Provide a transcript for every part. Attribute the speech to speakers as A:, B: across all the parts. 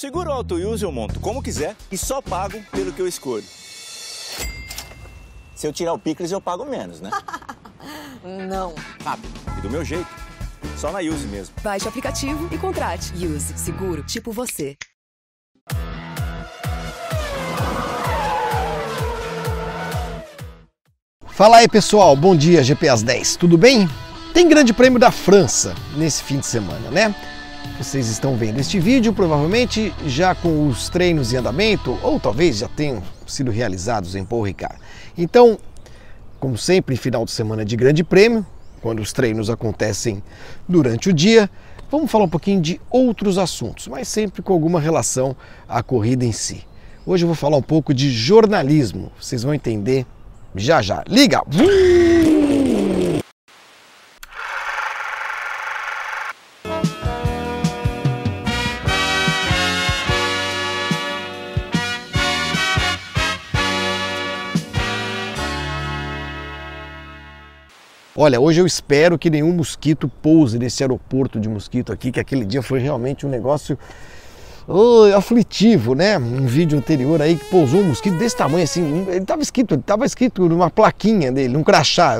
A: Seguro Auto Use eu monto como quiser e só pago pelo que eu escolho. Se eu tirar o picles, eu pago menos, né?
B: Não.
A: Rápido e do meu jeito. Só na Use mesmo.
C: Baixe o aplicativo e contrate. Use. Seguro tipo você.
D: Fala aí, pessoal, bom dia, GP às 10, tudo bem? Tem Grande Prêmio da França nesse fim de semana, né? Vocês estão vendo este vídeo provavelmente já com os treinos em andamento, ou talvez já tenham sido realizados em Paul Ricard. Então, como sempre, final de semana de Grande Prêmio, quando os treinos acontecem durante o dia, vamos falar um pouquinho de outros assuntos, mas sempre com alguma relação à corrida em si. Hoje eu vou falar um pouco de jornalismo, vocês vão entender já já. Liga! Olha, hoje eu espero que nenhum mosquito pouse nesse aeroporto de mosquito aqui, que aquele dia foi realmente um negócio aflitivo, né? Um vídeo anterior aí que pousou um mosquito desse tamanho assim, ele estava escrito numa plaquinha dele, num crachá,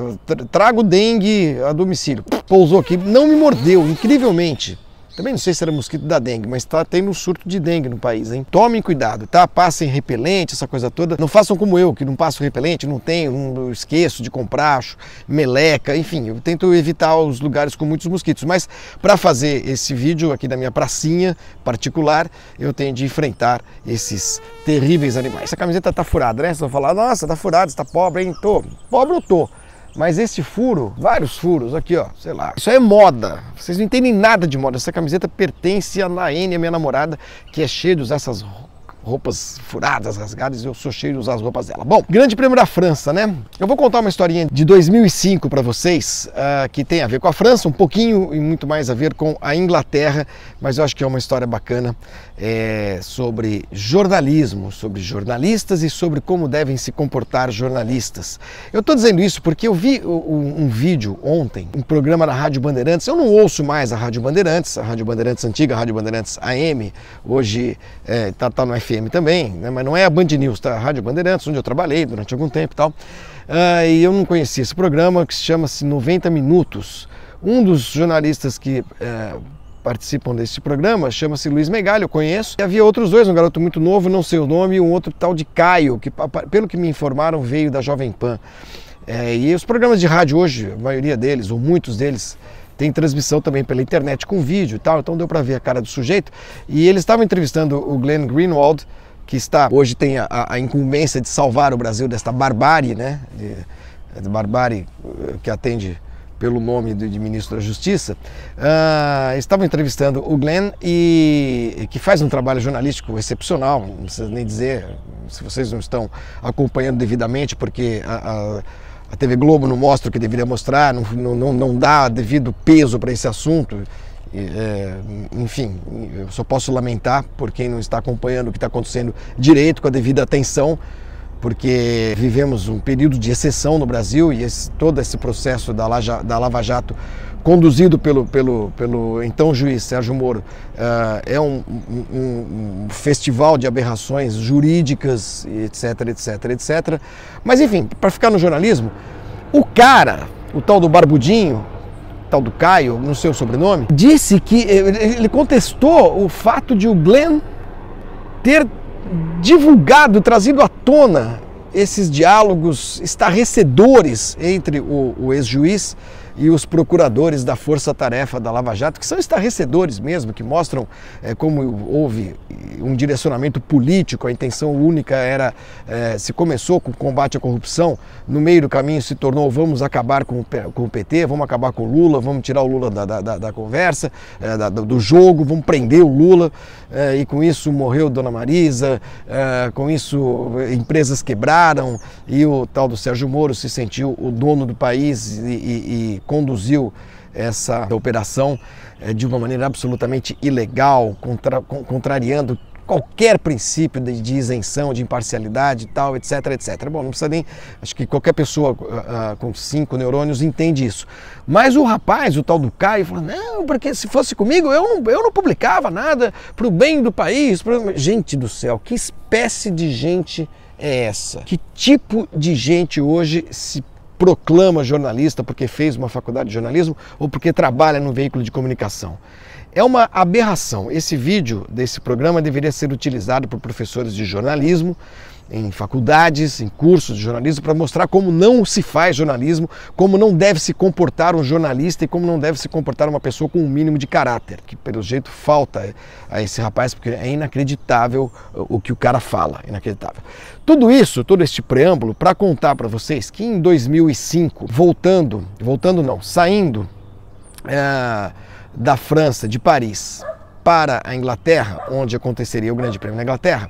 D: trago dengue a domicílio. Pousou aqui, não me mordeu, incrivelmente. Também não sei se era mosquito da dengue, mas tá tendo um surto de dengue no país, hein? Tomem cuidado, tá? Passem repelente, essa coisa toda. Não façam como eu, que não passo repelente, não tenho, não esqueço de comprar, meleca, enfim, eu tento evitar os lugares com muitos mosquitos. Mas para fazer esse vídeo aqui da minha pracinha particular, eu tenho de enfrentar esses terríveis animais. Essa camiseta tá furada, né? Vocês vão falar, nossa, tá furada, você tá pobre, hein? Tô. Pobre eu tô. Mas esse furo, vários furos, aqui ó, sei lá, isso é moda, vocês não entendem nada de moda, essa camiseta pertence a Naene, a minha namorada, que é cheia de usar essas roupas furadas, rasgadas, e eu sou cheio de usar as roupas dela. Bom, Grande Prêmio da França, né? Eu vou contar uma historinha de 2005 para vocês, que tem a ver com a França, um pouquinho e muito mais a ver com a Inglaterra, mas eu acho que é uma história bacana sobre jornalismo, sobre jornalistas e sobre como devem se comportar jornalistas. Eu estou dizendo isso porque eu vi um vídeo ontem, um programa na Rádio Bandeirantes. Eu não ouço mais a Rádio Bandeirantes antiga, a Rádio Bandeirantes AM, hoje tá no FM também, né? Mas não é a Band News, tá? A Rádio Bandeirantes, onde eu trabalhei durante algum tempo e tal. E eu não conhecia esse programa, que chama-se 90 Minutos. Um dos jornalistas que participam desse programa chama-se Luiz Megali, eu conheço. E havia outros dois, um garoto muito novo, não sei o nome, e um outro tal de Caio, que pelo que me informaram veio da Jovem Pan. E os programas de rádio hoje, a maioria deles, ou muitos deles, tem transmissão também pela internet com vídeo e tal, então deu para ver a cara do sujeito. E eles estavam entrevistando o Glenn Greenwald, que hoje tem a incumbência de salvar o Brasil desta barbárie, né? De barbárie que atende pelo nome de ministro da Justiça. Estavam entrevistando o Glenn, que faz um trabalho jornalístico excepcional, não precisa nem dizer, se vocês não estão acompanhando devidamente, porque a TV Globo não mostra o que deveria mostrar, não dá devido peso para esse assunto. Enfim, eu só posso lamentar por quem não está acompanhando o que está acontecendo direito, com a devida atenção, porque vivemos um período de exceção no Brasil e todo esse processo da Lava Jato, conduzido pelo então juiz Sérgio Moro, é um festival de aberrações jurídicas, etc, etc, etc. Mas enfim, para ficar no jornalismo, o cara, o tal do Barbudinho, tal do Caio, não sei o sobrenome, disse que ele contestou o fato de o Glenn ter divulgado, trazido à tona esses diálogos estarrecedores entre o ex-juiz e os procuradores da Força Tarefa da Lava Jato, que são estarrecedores mesmo, que mostram como houve um direcionamento político, a intenção única era, se começou com o combate à corrupção, no meio do caminho se tornou vamos acabar com o PT, vamos acabar com o Lula, vamos tirar o Lula da conversa, do jogo, vamos prender o Lula, e com isso morreu Dona Marisa, com isso empresas quebraram, e o tal do Sérgio Moro se sentiu o dono do país e conduziu essa operação de uma maneira absolutamente ilegal, contrariando qualquer princípio de isenção, de imparcialidade e tal, etc, etc. Bom, não precisa nem... Acho que qualquer pessoa com 5 neurônios entende isso. Mas o rapaz, o tal do Caio, falou, não, porque se fosse comigo eu não publicava nada para o bem do país. Gente do céu, que espécie de gente é essa? Que tipo de gente hoje se proclama jornalista porque fez uma faculdade de jornalismo ou porque trabalha num veículo de comunicação? É uma aberração. Esse vídeo desse programa deveria ser utilizado por professores de jornalismo em faculdades, em cursos de jornalismo, para mostrar como não se faz jornalismo, como não deve se comportar um jornalista e como não deve se comportar uma pessoa com um mínimo de caráter, que pelo jeito falta a esse rapaz, porque é inacreditável o que o cara fala, inacreditável. Tudo isso, todo este preâmbulo, para contar para vocês que em 2005, saindo da França, de Paris, para a Inglaterra, onde aconteceria o Grande Prêmio na Inglaterra,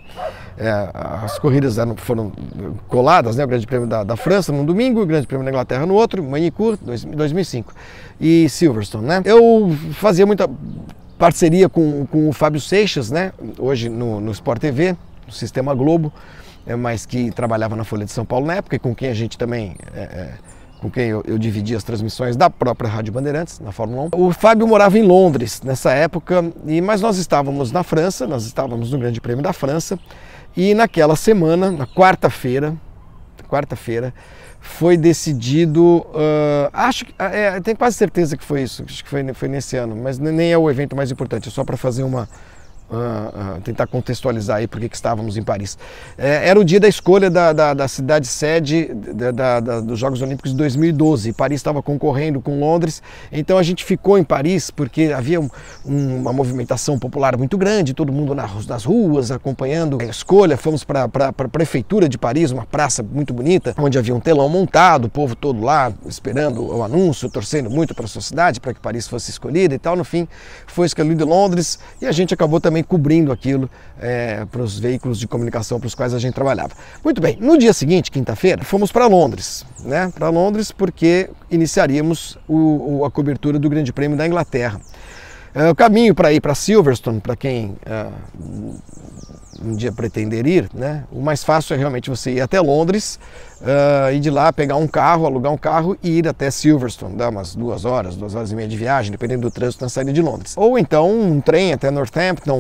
D: as corridas foram coladas, né? O Grande Prêmio da França num domingo, o Grande Prêmio da Inglaterra no outro, Magny-Cours, 2005, e Silverstone, né? Eu fazia muita parceria com o Fábio Seixas, né? Hoje no Sport TV, no Sistema Globo, mas que trabalhava na Folha de São Paulo na época, e com quem a gente também... com quem eu dividi as transmissões da própria Rádio Bandeirantes, na Fórmula 1. O Fábio morava em Londres nessa época, mas nós estávamos na França, nós estávamos no Grande Prêmio da França, e naquela semana, na quarta-feira, foi decidido, tenho quase certeza que foi isso, acho que foi nesse ano, mas nem é o evento mais importante, é só para fazer tentar contextualizar aí porque que estávamos em Paris. Era o dia da escolha da cidade sede dos Jogos Olímpicos de 2012. Paris estava concorrendo com Londres, então a gente ficou em Paris porque havia uma movimentação popular muito grande, todo mundo nas ruas acompanhando a escolha. Fomos para a prefeitura de Paris, uma praça muito bonita, onde havia um telão montado, o povo todo lá esperando o anúncio, torcendo muito para a sua cidade, para que Paris fosse escolhida e tal. No fim, foi escolhido Londres e a gente acabou também cobrindo aquilo para os veículos de comunicação para os quais a gente trabalhava. Muito bem, no dia seguinte, quinta-feira, fomos para Londres, né? Para Londres porque iniciaríamos a cobertura do Grande Prêmio da Inglaterra. O caminho para ir para Silverstone, para quem um dia pretender ir, né? O mais fácil é realmente você ir até Londres e de lá pegar um carro, alugar um carro e ir até Silverstone, dá umas 2 horas e meia de viagem, dependendo do trânsito na saída de Londres. Ou então um trem até Northampton,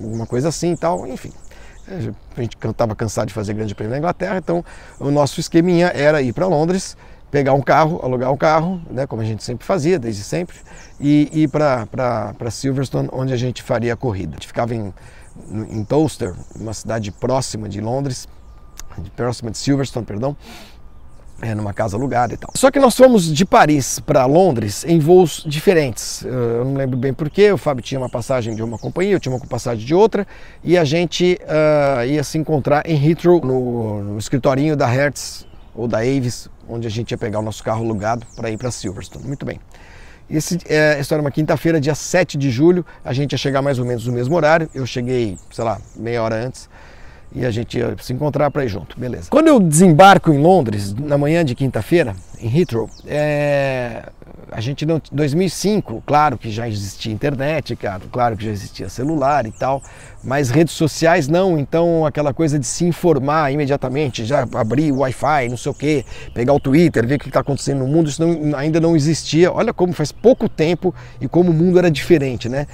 D: uma coisa assim e tal, enfim. A gente estava cansado de fazer Grande Prêmio na Inglaterra, então o nosso esqueminha era ir para Londres, pegar um carro, alugar um carro, né, como a gente sempre fazia, desde sempre, e ir para Silverstone, onde a gente faria a corrida. A gente ficava em Towcester, uma cidade próxima de Londres, próxima de Silverstone, perdão, numa casa alugada e tal. Só que nós fomos de Paris para Londres em voos diferentes. Eu não lembro bem porquê, o Fábio tinha uma passagem de uma companhia, eu tinha uma passagem de outra, e a gente ia se encontrar em Heathrow, no escritorinho da Hertz ou da Avis, onde a gente ia pegar o nosso carro alugado para ir para Silverstone. Muito bem. Essa era uma quinta-feira, dia 7 de julho, a gente ia chegar mais ou menos no mesmo horário, eu cheguei, sei lá, meia hora antes, e a gente ia se encontrar para ir junto, beleza. Quando eu desembarco em Londres, na manhã de quinta-feira, em Heathrow, a gente não... 2005, claro que já existia internet, claro que já existia celular e tal, mas redes sociais não, então aquela coisa de se informar imediatamente, já abrir o Wi-Fi, não sei o quê, pegar o Twitter, ver o que está acontecendo no mundo, isso ainda não existia. Olha como faz pouco tempo e como o mundo era diferente, né?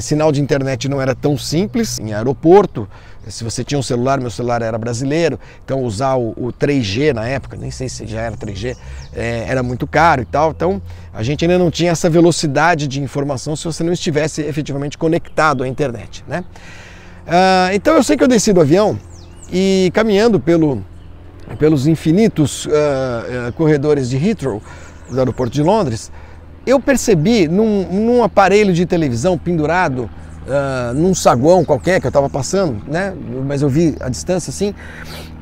D: Sinal de internet não era tão simples, em aeroporto, se você tinha um celular, meu celular era brasileiro, então usar o 3G na época, nem sei se já era 3G, era muito caro e tal, então a gente ainda não tinha essa velocidade de informação se você não estivesse efetivamente conectado à internet, né? Então eu sei que eu desci do avião e caminhando pelos infinitos corredores de Heathrow, do aeroporto de Londres, eu percebi num aparelho de televisão pendurado num saguão qualquer que eu estava passando, né? Mas eu vi a distância assim,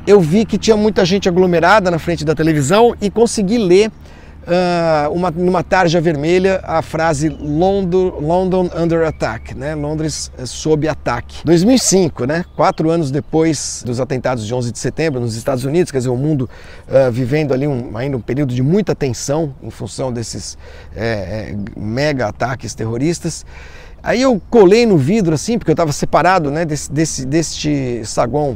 D: eu vi que tinha muita gente aglomerada na frente da televisão e consegui ler numa tarja vermelha a frase London under attack, né? Londres sob ataque. 2005, né? 4 anos depois dos atentados de 11 de setembro nos Estados Unidos, quer dizer, o mundo vivendo ali ainda um período de muita tensão em função desses mega ataques terroristas. Aí eu colei no vidro assim, porque eu estava separado, né, deste saguão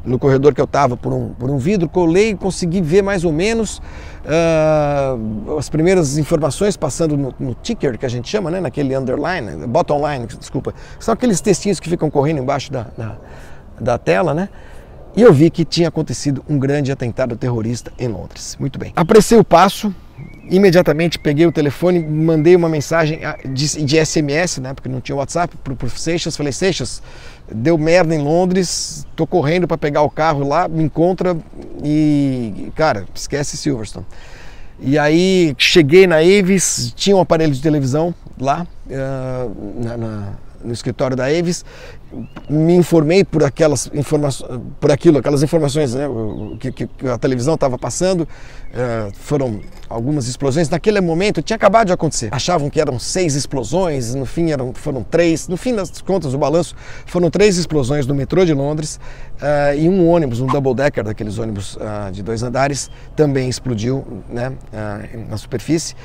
D: no corredor que eu estava por um vidro, colei e consegui ver mais ou menos as primeiras informações passando no ticker, que a gente chama, né, naquele underline, bottom line, desculpa, são aqueles textinhos que ficam correndo embaixo da tela, né? E eu vi que tinha acontecido um grande atentado terrorista em Londres. Muito bem. Apressei o passo, imediatamente peguei o telefone, mandei uma mensagem de SMS, né, porque não tinha WhatsApp, pro Seixas. Falei: Seixas, deu merda em Londres, tô correndo para pegar o carro lá, me encontra e, cara, esquece Silverstone. E aí cheguei na Avis, tinha um aparelho de televisão lá no escritório da Avis, me informei por aquelas informações, né, que a televisão estava passando. Foram algumas explosões. Naquele momento tinha acabado de acontecer. Achavam que eram 6 explosões, no fim foram 3. No fim das contas, o balanço, foram 3 explosões no metrô de Londres, e um ônibus, um double decker, daqueles ônibus de 2 andares, também explodiu, né, na superfície.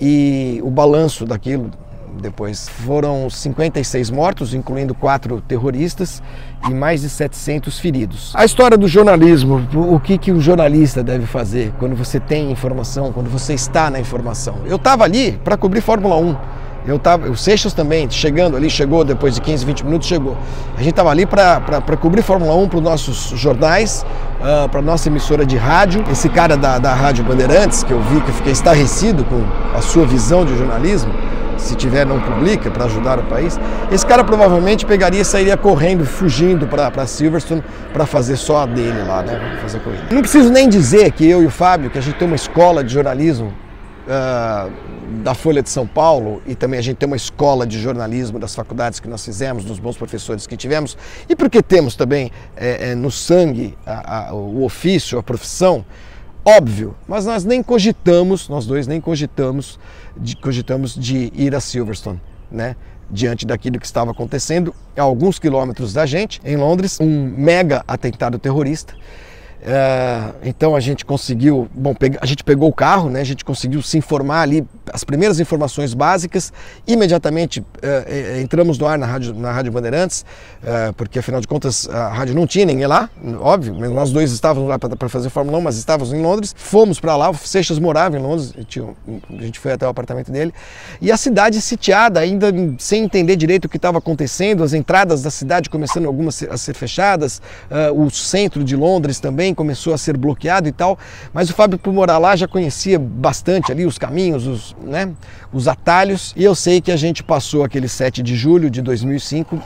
D: E o balanço daquilo, depois, foram 56 mortos, incluindo 4 terroristas, e mais de 700 feridos. A história do jornalismo, o que um jornalista deve fazer quando você tem informação, quando você está na informação. Eu estava ali para cobrir Fórmula 1. O Seixas também, chegou depois de 15, 20 minutos, chegou. A gente estava ali para cobrir Fórmula 1 para os nossos jornais, para a nossa emissora de rádio. Esse cara da Rádio Bandeirantes, que eu vi, que eu fiquei estarrecido com a sua visão de jornalismo, se tiver não publica, para ajudar o país, esse cara provavelmente pegaria e sairia correndo, fugindo para Silverstone, para fazer só a dele lá, né, fazer corrida. Não preciso nem dizer que eu e o Fábio, que a gente tem uma escola de jornalismo da Folha de São Paulo, e também a gente tem uma escola de jornalismo das faculdades que nós fizemos, dos bons professores que tivemos, e porque temos também no sangue o ofício, a profissão, óbvio, mas nós nem cogitamos, nós dois nem cogitamos de ir a Silverstone, né? Diante daquilo que estava acontecendo a alguns quilômetros da gente, em Londres, um mega atentado terrorista. Então a gente conseguiu, a gente pegou o carro, né? A gente conseguiu se informar ali, as primeiras informações básicas. Imediatamente entramos no ar na Rádio Bandeirantes, porque afinal de contas a rádio não tinha ninguém lá, óbvio, nós dois estávamos lá para fazer Fórmula 1, mas estávamos em Londres. Fomos para lá, o Seixas morava em Londres, a gente foi até o apartamento dele, e a cidade sitiada, ainda sem entender direito o que estava acontecendo, as entradas da cidade começando algumas a ser fechadas, o centro de Londres também começou a ser bloqueado e tal, mas o Fábio, por morar lá, já conhecia bastante ali os caminhos, os atalhos, e eu sei que a gente passou aquele 7 de julho de 2005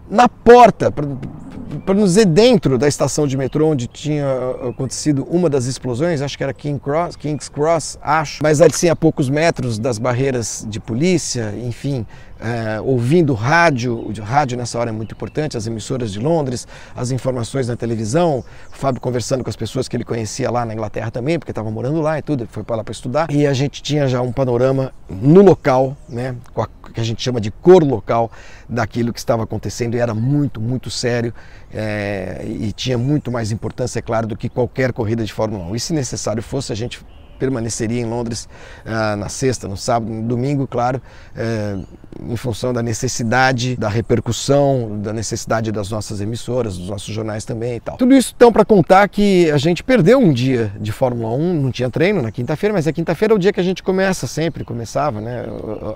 D: na porta, para nos dizer, dentro da estação de metrô onde tinha acontecido uma das explosões, acho que era King's Cross, mas assim, a poucos metros das barreiras de polícia, enfim, ouvindo rádio. O rádio nessa hora é muito importante, as emissoras de Londres, as informações na televisão, o Fábio conversando com as pessoas que ele conhecia lá na Inglaterra também, porque estava morando lá e tudo, ele foi para lá para estudar, e a gente tinha já um panorama no local, né, com que a gente chama de cor local, daquilo que estava acontecendo, e era muito, muito sério, e tinha muito mais importância, é claro, do que qualquer corrida de Fórmula 1. E se necessário fosse, a gente permaneceria em Londres na sexta, no sábado, no domingo, claro, em função da necessidade, da repercussão, da necessidade das nossas emissoras, dos nossos jornais também e tal. Tudo isso então para contar que a gente perdeu um dia de Fórmula 1, não tinha treino na quinta-feira, mas a quinta-feira é o dia que a gente começava, né,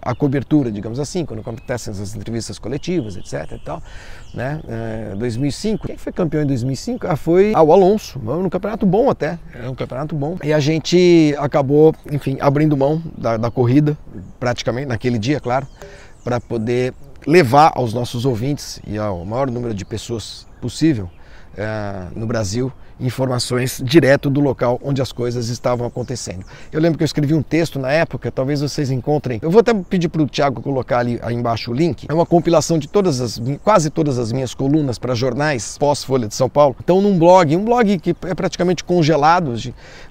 D: a cobertura, digamos assim, quando acontecem as entrevistas coletivas, etc e tal, né, 2005, quem foi campeão em 2005? Foi o Alonso, no campeonato bom até, era um campeonato bom, e a gente acabou, enfim, abrindo mão da corrida, praticamente, naquele dia, claro, para poder levar aos nossos ouvintes e ao maior número de pessoas possível no Brasil informações direto do local onde as coisas estavam acontecendo. Eu lembro que eu escrevi um texto na época, talvez vocês encontrem, eu vou até pedir para o Thiago colocar ali aí embaixo o link, é uma compilação de quase todas as minhas colunas para jornais pós-Folha de São Paulo. Então num blog, um blog que é praticamente congelado,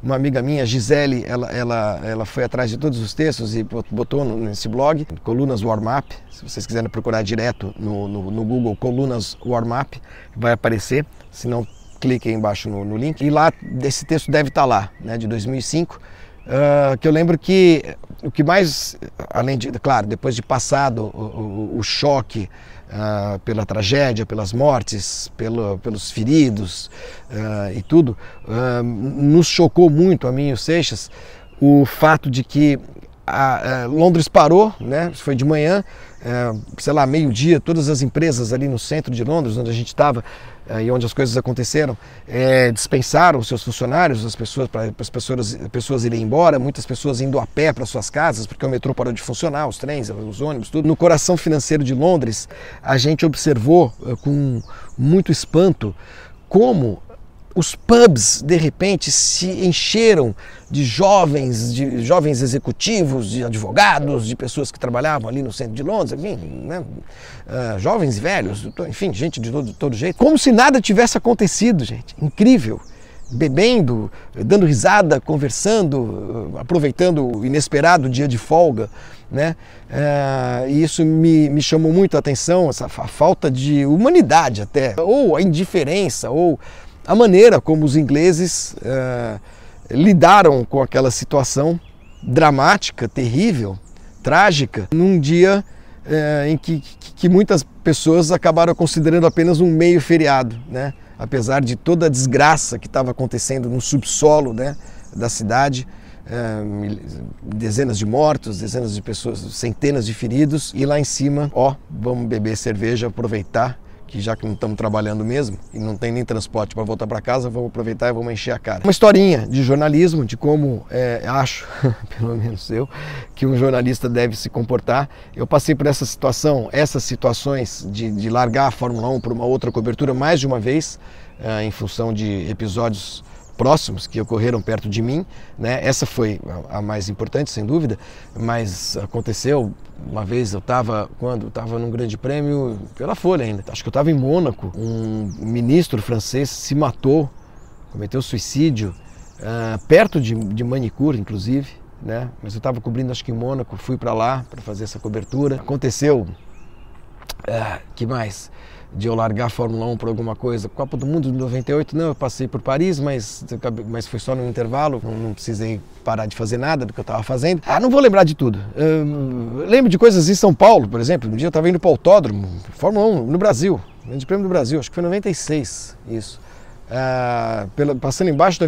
D: uma amiga minha, Gisele, ela foi atrás de todos os textos e botou nesse blog, Colunas Warm-Up, se vocês quiserem procurar direto no Google, Colunas Warm-Up, vai aparecer, se não clique aí embaixo no link, e lá esse texto deve estar lá, né, de 2005, que eu lembro que o que mais, além de, claro, depois de passado o choque pela tragédia, pelas mortes, pelos feridos e tudo, nos chocou muito, a mim e o Seixas, o fato de que Londres parou, né? Foi de manhã, sei lá, meio-dia, todas as empresas ali no centro de Londres, onde a gente estava e onde as coisas aconteceram, dispensaram os seus funcionários, as pessoas, para as pessoas irem embora, muitas pessoas indo a pé para suas casas, porque o metrô parou de funcionar, os trens, os ônibus, tudo. No coração financeiro de Londres, a gente observou com muito espanto como os pubs, de repente, se encheram de jovens executivos, de advogados, de pessoas que trabalhavam ali no centro de Londres, enfim, né? Jovens e velhos, enfim, gente de todo jeito. Como se nada tivesse acontecido, gente. Incrível. Bebendo, dando risada, conversando, aproveitando o inesperado dia de folga, né? E isso me chamou muito a atenção, a falta de humanidade até, ou a indiferença, ou a maneira como os ingleses lidaram com aquela situação dramática, terrível, trágica, num dia em que muitas pessoas acabaram considerando apenas um meio feriado, né? Apesar de toda a desgraça que estava acontecendo no subsolo, né, da cidade, dezenas de mortos, dezenas de pessoas, centenas de feridos, e lá em cima, vamos beber cerveja, aproveitar, que já que não estamos trabalhando mesmo e não tem nem transporte para voltar para casa, vamos aproveitar e vamos encher a cara. Uma historinha de jornalismo, de como acho, pelo menos eu, que um jornalista deve se comportar. Eu passei por essa situação, essas situações de largar a Fórmula 1 por uma outra cobertura mais de uma vez, em função de episódios próximos que ocorreram perto de mim, né? Essa foi a mais importante, sem dúvida, mas aconteceu uma vez, eu estava num grande prêmio pela Folha ainda, acho que eu estava em Mônaco, um ministro francês se matou, cometeu suicídio, perto de Manicure, inclusive, né? Mas eu estava cobrindo, acho que em Mônaco, fui para lá para fazer essa cobertura. Aconteceu, que mais? De eu largar a Fórmula 1 por alguma coisa. Copa do Mundo de 98, não, eu passei por Paris, mas foi só no intervalo, não precisei parar de fazer nada do que eu estava fazendo. Não vou lembrar de tudo. Lembro de coisas em São Paulo, por exemplo. Um dia eu estava indo para o autódromo, Fórmula 1, no Brasil, Grande Prêmio do Brasil, acho que foi em 96, isso. Passando embaixo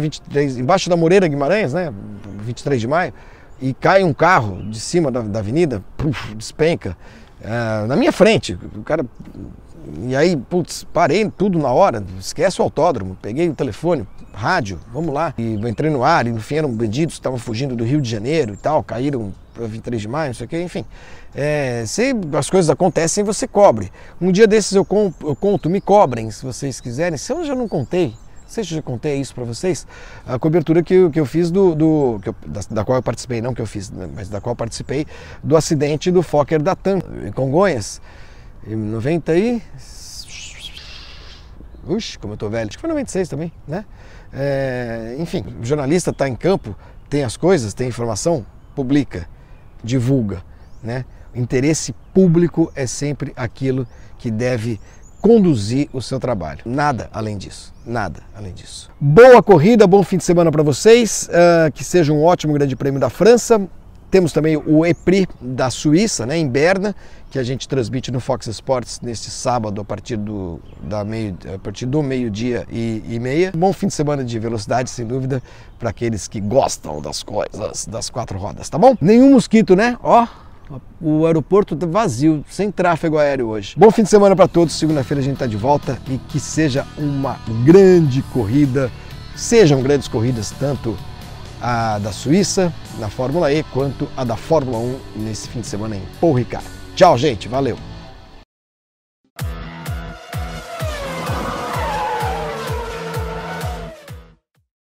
D: da Moreira Guimarães, né, 23 de maio, e cai um carro de cima da avenida, despenca, na minha frente, o cara... E aí, putz, parei tudo na hora, esquece o autódromo, peguei o telefone, rádio, vamos lá. E entrei no ar, e no fim eram bandidos que estavam fugindo do Rio de Janeiro e tal, caíram para 23 de maio, não sei o que, enfim. Se as coisas acontecem, você cobre. Um dia desses eu conto, me cobrem, se vocês quiserem. Se eu já não contei, não sei se eu já contei isso para vocês, a cobertura que eu fiz da qual eu participei, não que eu fiz, mas da qual eu participei, do acidente do Fokker da TAM, em Congonhas, em 90 e... como eu tô velho, acho que foi 96 também, né? Enfim, o jornalista está em campo, tem as coisas, tem informação, publica, divulga, né? O interesse público é sempre aquilo que deve conduzir o seu trabalho. Nada além disso, nada além disso. Boa corrida, bom fim de semana para vocês, que seja um ótimo Grande Prêmio da França. Temos também o EPRI da Suíça, né, em Berna, que a gente transmite no Fox Sports neste sábado a partir do meio-dia e meia. Bom fim de semana de velocidade, sem dúvida, para aqueles que gostam das coisas das quatro rodas, tá bom? Nenhum mosquito, né? O aeroporto tá vazio, sem tráfego aéreo hoje. Bom fim de semana para todos, segunda-feira a gente tá de volta e que seja uma grande corrida, sejam grandes corridas, tanto a da Suíça, na Fórmula E, quanto a da Fórmula 1 nesse fim de semana em Paul Ricard. Tchau, gente, valeu!